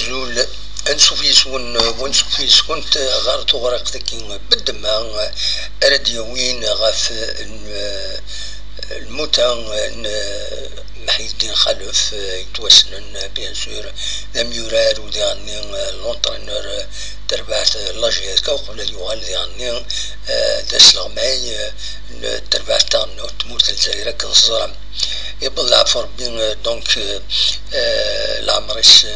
أزول أنشوف يسون ونشوف يسون غار تغرق تكين بالدماء أرديوين غاف الموتى محي الدين خلف يتوسنن بيان سور لم يراد وديعني لونترينور تربعت لاجيز كوقبل اليوغال ديعني داس لغماي تربعت تاعنا تموت الجزائر كالصرم يبلع فربين دونك العمرس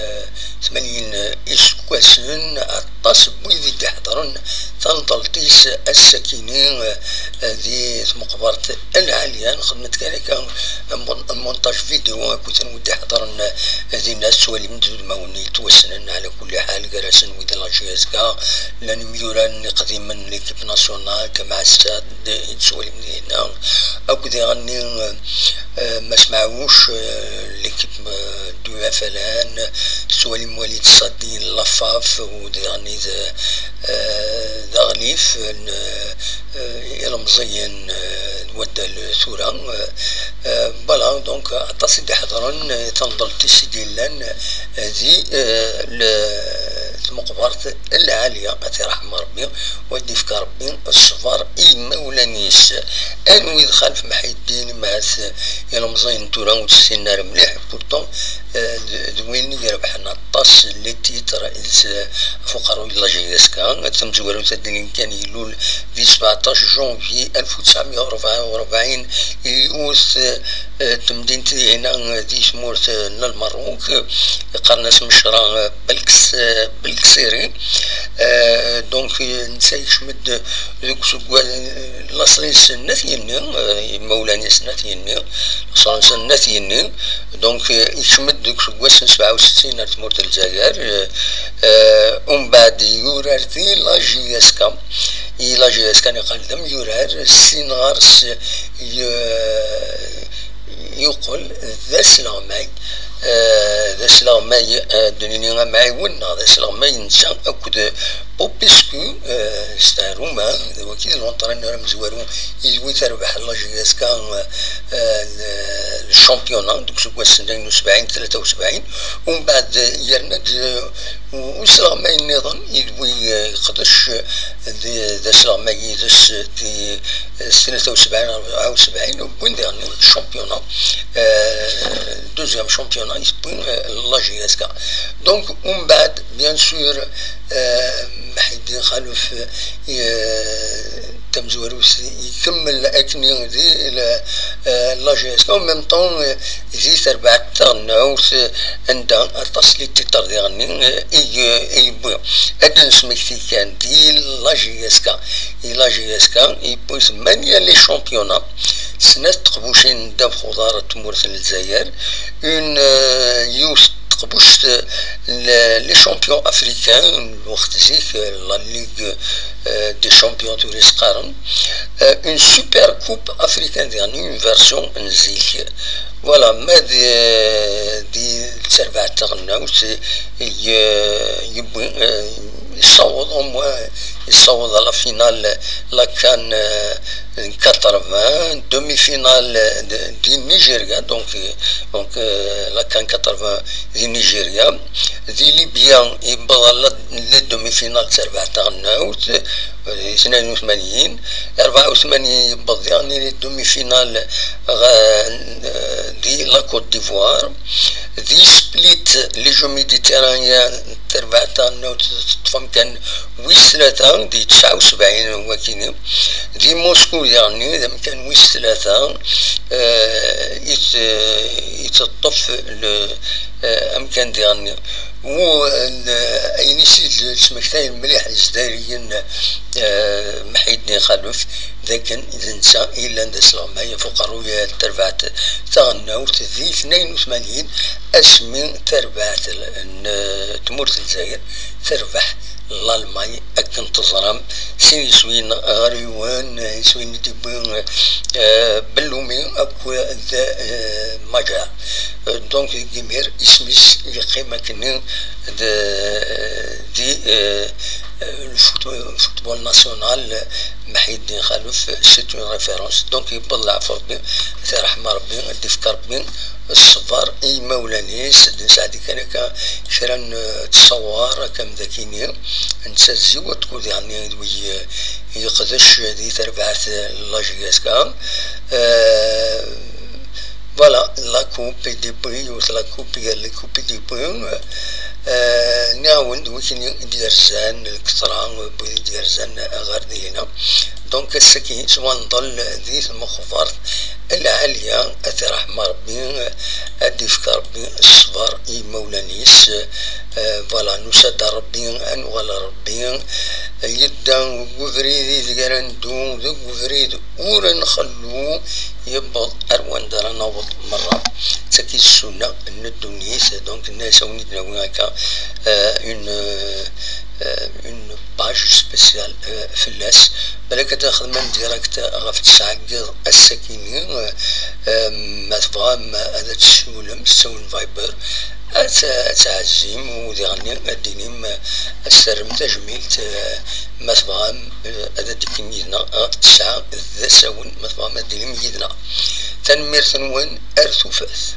80 إسكواسن الطاس بويدي تحضرن تنطلتيس السكينين ذي مقبرة العالية خدمت كان مونتاج فيديو كنت نودي حضرن ذي الناس واللي مدود موني توسنن على كل حال قراسن ويدي لاجيزكا لان ميوران قديما ليكيب ناسيونال كمع الساد يتسولي مدينة أو كذا غني ما سمعوش ليكيب دو فلان سوالي مواليد الصادين لافاف وديعني ذا غليف المزين ودا الثورة بلا دونك عطاسي دي حضرن تنضل تسيدي لان ذي مقبرة العالية أتي رحمة ربي ودي فك ربي الصفار إما ولانيس أنوي دخل في محي الدين مع المزين تورا وتسينار مليح بورتون دوين يربحنا الطاس اللي تيتر فقراء لاجيسكا تم زوالو تدنين كان يلول في 17 جونفي 1944 يوث تمدينتي هنا دي سمورت المروك قرناس مشرا بالكسيري دونك نسايش مد ذوك سوال لاصلين سنتيني مولاني سنتيني لاصلين سنتيني دونك يشمد ذوك سوال 67 تمورت الجزائر ومن بعد يورارتي لاجيسكا لاجيسكا نقدم يورار سينغارس يقول ذا سلامي ذا سلامي دنيا معي ونا ذا سلامي نسان أكد بوبيسكو ستاروما وكيد الونطرينور مزوارو يزوي تربح لاجيسكا الشامبيونا دوك سوكوا 72 73 ومن بعد يرند وسلامي النظام يدوي يقدش ذا سلامي يدس دي 73 74 وبوين ديرني الشامبيونا دوزيام شامبيونا يسبوين لاجيسكا دونك ومن بعد بيان سور محي الدين خلف تمزوروس يكمل أكني ذي لاجيسكا وميم طون ذي تربعت تغنوس عندها التصلي تيتر ديالني يبوي أدن سميكتي كان دي لاجيسكا يبوي ثمانية لي شامبيونا سنة تقبوشين داب خضار تمورت الجزائر اون يوس تقبوش لي شامبيون افريكان الوقت زيك لا ليغ دي شامبيون توريس قارن اون سوبر كوب افريكان يعني اون فيرسيون نزيك فوالا ما دي تربع تغناوس يبوي يصوض يصوض على فينال لا كان 80 دومي فينال دي نيجيريا دونك لا كان 80 دي نيجيريا دي ليبيا يبغى للدومي فينال تربع تغناوت 82 84 يبغى يعني للدومي فينال دي لا كوت ديفوار دي سبليت لي جو ميديتيرانيا تربع تغناوت تفهم كان ويسلاتا دي 79 وكيني دي موسكو يعني إذا كان ويس 3 يتطف أمكان ديالنا و أي نسيت سمكتين مليح الجزائريين محي الدين خلف لكن إذا نسى إلا ندس لغماية فقروية تربعت تغناوت ذي 82 أسمي تربعت تمورت الجزائر تربح الألماني أكن تظرم سين يسوين غريوان يسوين تبين بلومي أكو ذا مجا دونك جمير اسميس يقيمة كنين دي الفوتبول ناسيونال محي الدين خلف سي اون ريفيرونس. دونك يبلع في ربي في رحمة ربي ندي في ربي الصفر اي مولانيس سعدي كان كرا تصور كم ذاكيني نتسزي وتقول يعني دوي يقدش دي تربعة لاجياس كان فوالا لا كوب دي بي ولا كوب قال لي كوب دي بي نعاون دوكي ديرزان الكتران بي ديرزان غاردينا. دونك السكين سواء نضل ذي المخفر العالية أترحم ربي أدي في ربي الصبر إي مولانيس فوالا نسد ربي أن ولا ربي يدا وفريد ذكرندو ذو وفريد أورا نخلو يبض أروان دار نوض مرة تكي السنة الدنيس. دونك الناس ونيدنا هناك une page spéciale في اللاس بالك تاخذ من ديريكت غاف تسعقر السكينين ما تفهم هذا تسولم تسول فايبر تعزيم وديغني الدينيم السرم تجميل ما تفهم هذا ديكين يدنا تسعة ذا ساون ما تفهم الدينيم يدنا تنمير ثنوان أرثوفاث.